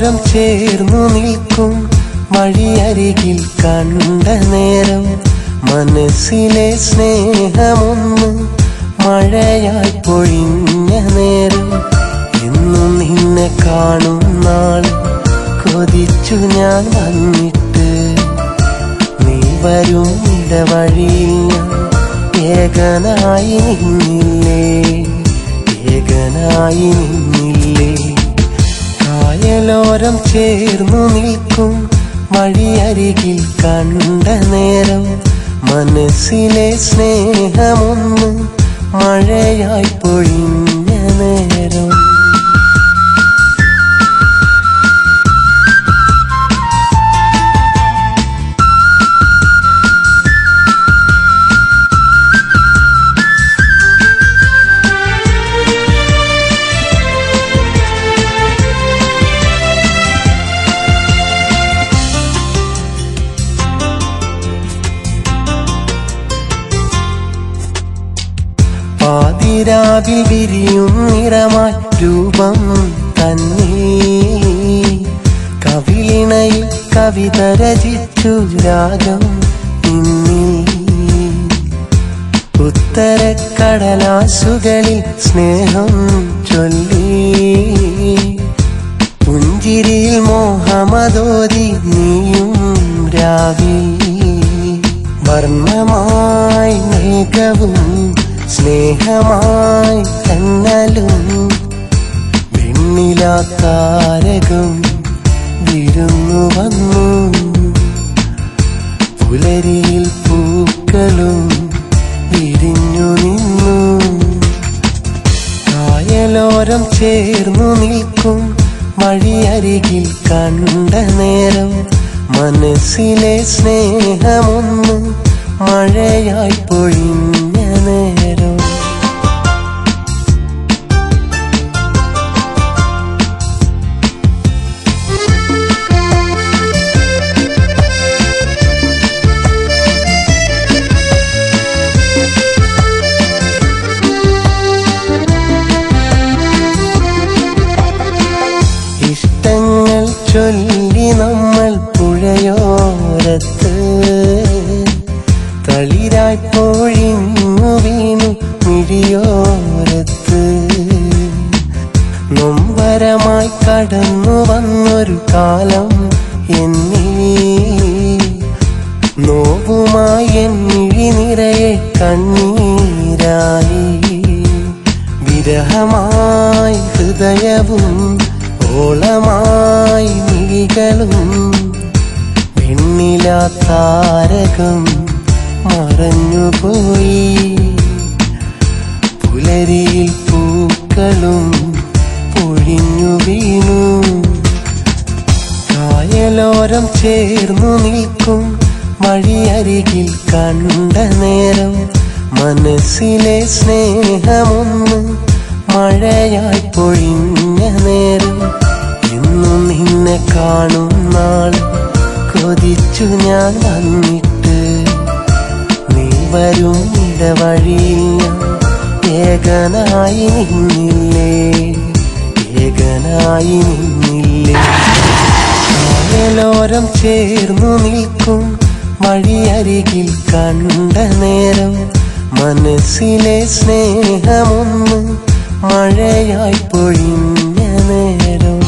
കായലോരം ചേർന്നു നിൽക്കും വഴിയരികിൽ കണ്ട നേരം മനസ്സിലെ സ്നേഹമൊന്ന് മഴയായി പൊഴിഞ്ഞ നേരം എന്നും നിന്നെ കാണും നാൾ കൊതിച്ചു ഞാൻ വന്നിട്ട് നീ വരും ഇടവഴിയിൽ ഞാൻ ഏകനായി നിന്നില്ലേ ഏകനായി നിന്നില്ലേ കായലോരം ചേർന്നു നിൽക്കും വഴിയരികിൽ കണ്ട നേരം മനസ്സിലെ സ്നേഹമൊന്ന് മഴയായി പൊഴിഞ്ഞ നേരം പാതിരാവിൽ വിരിയും നിറമായി രൂപം തന്നെ കവിളിണയിൽ കവിത രചിച്ചു രാഗം പിന്നി ഉത്തരക്കടലാസുകളിൽ സ്നേഹം ചൊല്ലി പുഞ്ചിരിയിൽ മോഹമതോതി നീയും രാവി വർണ്ണമായി മേഘവും സ്നേഹമായി കണ്ണലും വെണ്ണിലാത്താരകം വിരുന്നു വന്നു പുലരിയിൽ പൂക്കളും വിരിഞ്ഞു നിന്നു കായലോരം ചേർന്നു നിൽക്കും വഴിയരികിൽ കണ്ട നേരം മനസ്സിലെ സ്നേഹമൊന്ന് മഴയായി പൊഴിഞ്ഞ നേരം ഇഷ്ടങ്ങൾ ചൊല്ലി നമ്മൾ പുഴയോരത്ത് തളിരായി പൊഴിഞ്ഞു വീണു മിഴിയോരത്ത് നൊമ്പരമായി കടന്നു വന്നൊരു കാലം എന്നീ നോവുമായി എന്നിഴി നിറയെ കണ്ണീരായി വിരഹമായി ഹൃദയവും ഓളമായി മിഴികളും വെണ്ണിലാത്താരകം മറഞ്ഞുപോയി പുലരിയിൽ പൂക്കളും പൊഴിഞ്ഞു വീണു കായലോരം ചേർന്നു നിൽക്കും വഴിയരികിൽ കണ്ട നേരം മനസ്സിലെ സ്നേഹമൊന്ന് മഴയായി പൊഴിഞ്ഞ നേരം എന്നും നിന്നെ കാണും നാൾ കൊതിച്ചു ഞാൻ വന്നിട്ട് നീ വരും ഇടവഴിയിൽ ഞാൻ ഏകനായി നിന്നില്ലേ ഏകനായി നിന്നില്ലേ കായലോരം ചേർന്നു നിൽക്കും വഴിയരികിൽ കണ്ട നേരം മനസ്സിലെ സ്നേഹമൊന്ന് മഴയായി പൊഴിഞ്ഞ നേരം